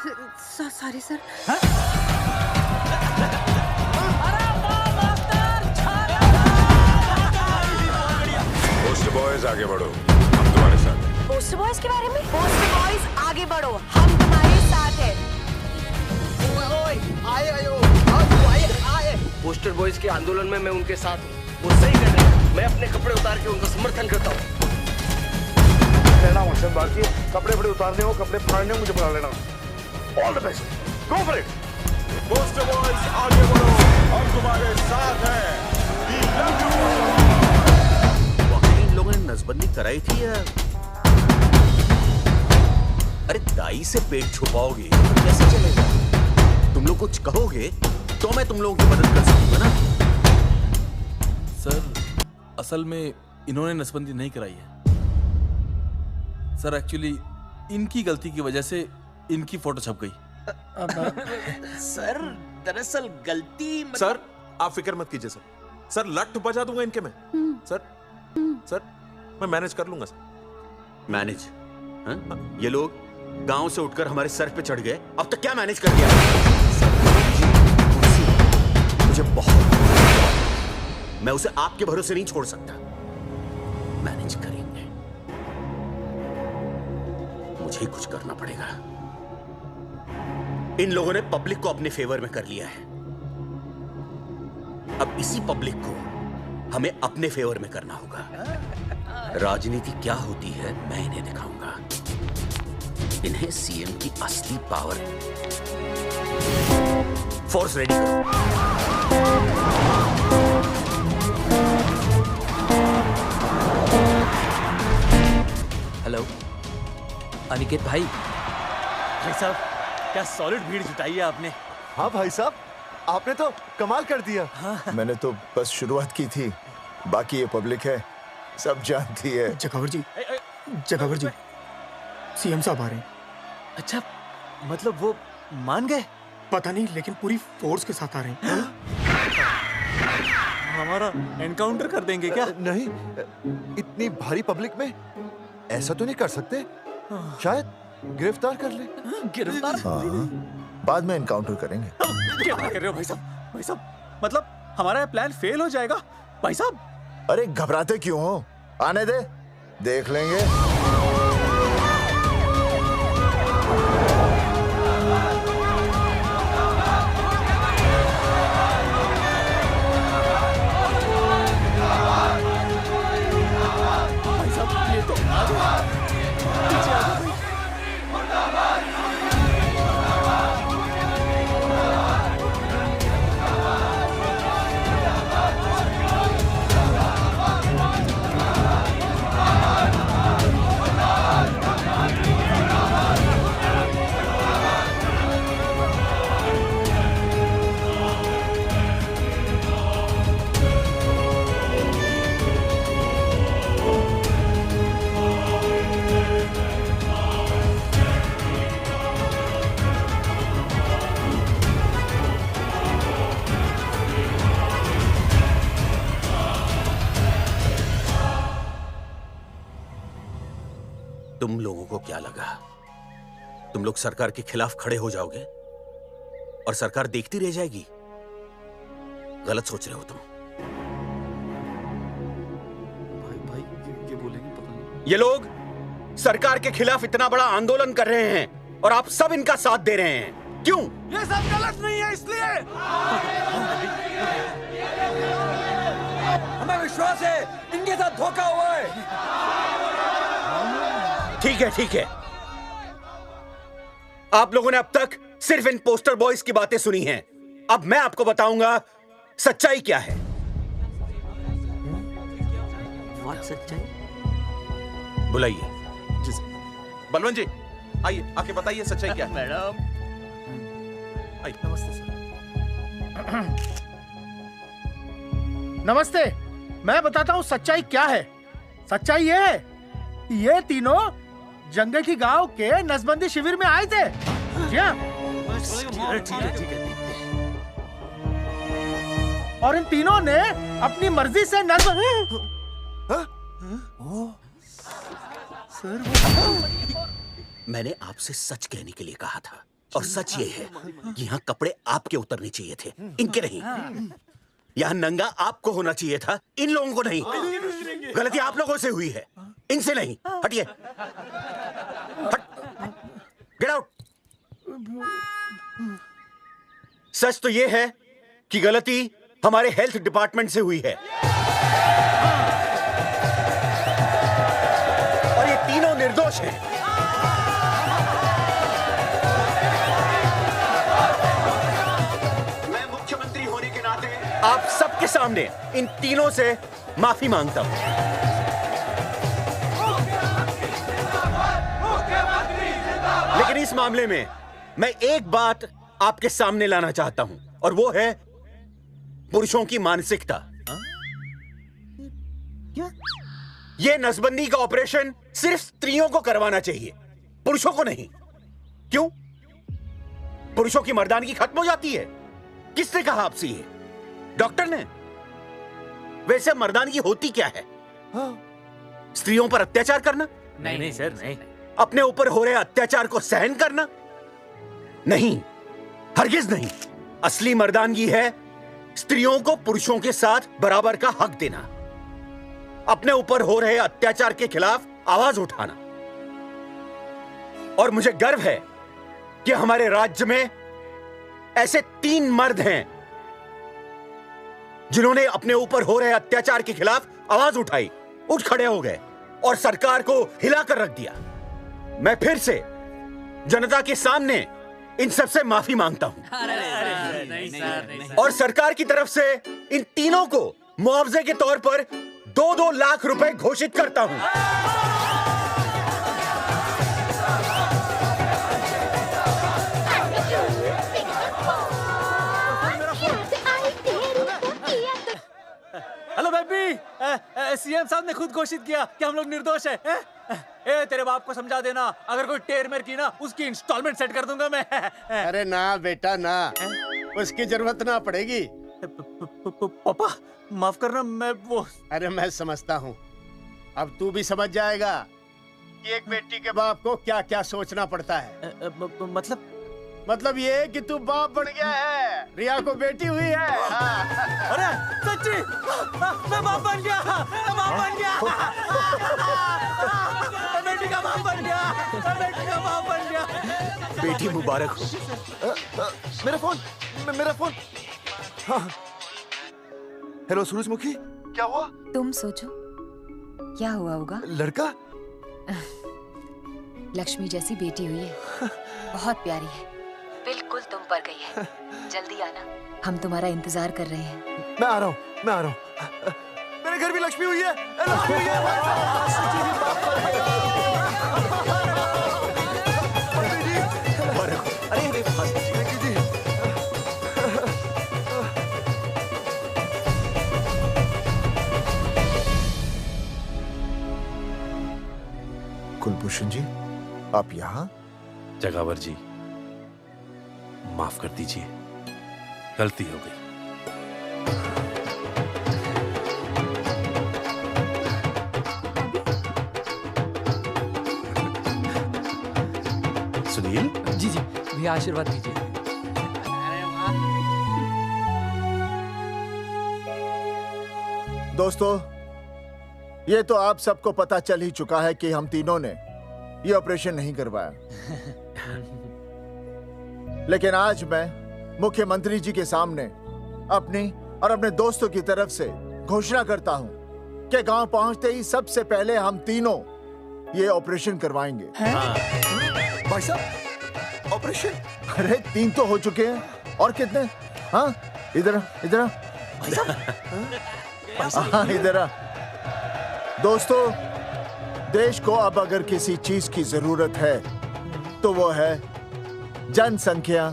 Sorry sir. Poster boys आगे बढ़ो, हम तुम्हारे साथ हैं। पोस्टर बॉयज के बारे में? पोस्टर बॉयज आगे बढ़ो, हम तुम्हारे साथ हैं। आए। पोस्टर बॉयज के आंदोलन में मैं उनके साथ हूँ। वो सही कर रहे हैं। मैं अपने कपड़े उतार के उनका समर्थन करता हूँ। लेना मकसद बाकी कपड़े बड़े उतारने हो, कपड़े फाड़ने हो, मुझे बुला लेना। All the best, go for it. Poster boys आगे बढ़ो, हम तुम्हारे साथ हैं। वाकई इन लोगों ने नसबंदी कराई थी या? अरे दाई से पेट छुपाओगे तो कैसे चलेगा? तुम लोग कुछ कहोगे तो मैं तुम लोगों की मदद कर सकूंगा ना। सर असल में इन्होंने नसबंदी नहीं कराई है सर। एक्चुअली इनकी गलती की वजह से इनकी फोटो छप गई। सर दरअसल गलती सर आप फिक्र मत कीजिए सर लट बजा दूंगा इनके में। सर मैं मैनेज कर लूंगा सर। मैनेज? ये लोग गांव से उठकर हमारे सर पे चढ़ गए, अब तक क्या मैनेज कर दिया? मुझे बहुत, मैं उसे आपके भरोसे नहीं छोड़ सकता। मैनेज करेंगे, मुझे कुछ करना पड़ेगा। इन लोगों ने पब्लिक को अपने फेवर में कर लिया है, अब इसी पब्लिक को हमें अपने फेवर में करना होगा। राजनीति क्या होती है मैं इन्हें दिखाऊंगा। इन्हें सीएम की असली पावर। फोर्स रेडी करो। हेलो अनिकेत भाई साहब, क्या सॉलिड भीड़ जुटाई है आपने। हाँ भाई साहब, आपने तो कमाल कर दिया। मैंने तो बस शुरुआत की थी, बाकी ये पब्लिक है, सब जानती है। जगावर जी, सीएम साहब आ रहे हैं। अच्छा, मतलब वो मान गए? पता नहीं, लेकिन पूरी फोर्स के साथ आ रहे हैं। हमारा एनकाउंटर कर देंगे क्या? नहीं, इतनी भारी पब्लिक में ऐसा तो नहीं कर सकते। शायद गिरफ्तार कर ले। गिरफ्तार? हाँ, बाद में एनकाउंटर करेंगे। क्या कर रहे हो भाई साहब? मतलब हमारा प्लान फेल हो जाएगा भाई साहब? अरे घबराते क्यों हो, आने दे, देख लेंगे। भाई साहब ये तो पीछे आ जाओ भाई। तुम लोगों को क्या लगा तुम लोग सरकार के खिलाफ खड़े हो जाओगे और सरकार देखती रह जाएगी? गलत सोच रहे हो तुम। भाई ये बोलेंगे पता नहीं। ये लोग सरकार के खिलाफ इतना बड़ा आंदोलन कर रहे हैं और आप सब इनका साथ दे रहे हैं, क्यों? ये सब गलत नहीं है, इसलिए हमें विश्वास है इनके साथ धोखा हुआ है। ठीक है। आप लोगों ने अब तक सिर्फ इन पोस्टर बॉयज की बातें सुनी हैं। अब मैं आपको बताऊंगा सच्चाई क्या है। व्हाट सच्चाई? बुलाइए। बलवंत जी आइए, आके बताइए सच्चाई क्या है। मैडम आइए। नमस्ते सर। नमस्ते, मैं बताता हूँ सच्चाई क्या है। सच्चाई ये है, ये तीनों जंगे की गांव के नसबंदी शिविर में आए थे। जी हाँ। ठीक है। और इन तीनों ने अपनी मर्जी से मैंने आपसे सच कहने के लिए कहा था। और सच ये है कि यहाँ कपड़े आपके उतरने चाहिए थे, इनके नहीं। यहाँ नंगा आपको होना चाहिए था, इन लोगों को नहीं। गलती आप लोगों से हुई है, इनसे नहीं। हटिए, हट, गेट आउट। सच तो ये है कि गलती हमारे हेल्थ डिपार्टमेंट से हुई है और ये तीनों निर्दोष हैं। मैं मुख्यमंत्री होने के नाते आप सबके सामने इन तीनों से माफी मांगता हूं। लेकिन इस मामले में मैं एक बात आपके सामने लाना चाहता हूं और वो है पुरुषों की मानसिकता। ये नसबंदी का ऑपरेशन सिर्फ स्त्रियों को करवाना चाहिए, पुरुषों को नहीं। क्यों? पुरुषों की मर्दानगी खत्म हो जाती है? किसने कहा आपसे ये? डॉक्टर ने? वैसे मर्दानगी होती क्या है? स्त्रियों पर अत्याचार करना? नहीं सर, नहीं। अपने ऊपर हो रहे अत्याचार को सहन करना? नहीं, हरगिज नहीं। असली मर्दानगी है स्त्रियों को पुरुषों के साथ बराबर का हक देना, अपने ऊपर हो रहे अत्याचार के खिलाफ आवाज उठाना। और मुझे गर्व है कि हमारे राज्य में ऐसे 3 मर्द हैं जिन्होंने अपने ऊपर हो रहे अत्याचार के खिलाफ आवाज उठाई, उठ खड़े हो गए और सरकार को हिलाकर रख दिया। मैं फिर से जनता के सामने इन सबसे माफी मांगता हूं और सरकार की तरफ से इन तीनों को मुआवजे के तौर पर 2-2 लाख रुपए घोषित करता हूं। हेलो बेबी, सीएम साहब ने खुद घोषित किया कि हम लोग निर्दोष हैं। ए तेरे बाप को समझा देना, अगर कोई टेर मेर की ना उसकी इंस्टॉलमेंट सेट कर दूंगा मैं। अरे ना बेटा ना, उसकी जरूरत ना पड़ेगी। पापा माफ करना, मैं वो। अरे मैं समझता हूँ, अब तू भी समझ जाएगा कि एक बेटी के बाप को क्या क्या सोचना पड़ता है। मतलब ये कि तू बाप बन गया है, रिया को बेटी हुई है। अरे सच्ची, मैं बाप बन गया, मैं बाप बन गया, मैं बेटी का बाप बन गया, मैं बेटी का बाप बन गया। बेटी मुबारक हो। मेरा फोन। हाँ। हेलो सूरजमुखी, क्या हुआ? तुम सोचो क्या हुआ होगा। लड़का? लक्ष्मी जैसी बेटी हुई है, बहुत प्यारी है, बिल्कुल तुम पर गई है। जल्दी आना, हम तुम्हारा इंतजार कर रहे हैं। मैं आ रहा हूँ। मेरे घर भी लक्ष्मी हुई है। लक्ष्मी हुई कुलभूषण जी, आप यहाँ? जगावर जी, माफ कर दीजिए, गलती हो गई। सुनील जी भैया आशीर्वाद दीजिए। दोस्तों, ये तो आप सबको पता चल ही चुका है कि हम तीनों ने ये ऑपरेशन नहीं करवाया। लेकिन आज मैं मुख्यमंत्री जी के सामने अपनी और अपने दोस्तों की तरफ से घोषणा करता हूं कि गांव पहुंचते ही सबसे पहले हम तीनों ये ऑपरेशन करवाएंगे। भाई साहब, ऑपरेशन? अरे 3 तो हो चुके हैं, और कितने? हाँ, इधर हाँ, इधर। दोस्तों, देश को अब अगर किसी चीज की जरूरत है तो वो है जनसंख्या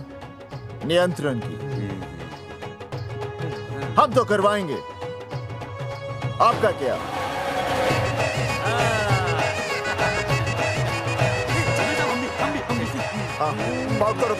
नियंत्रण की। हम तो करवाएंगे, आपका क्या? पाव करो।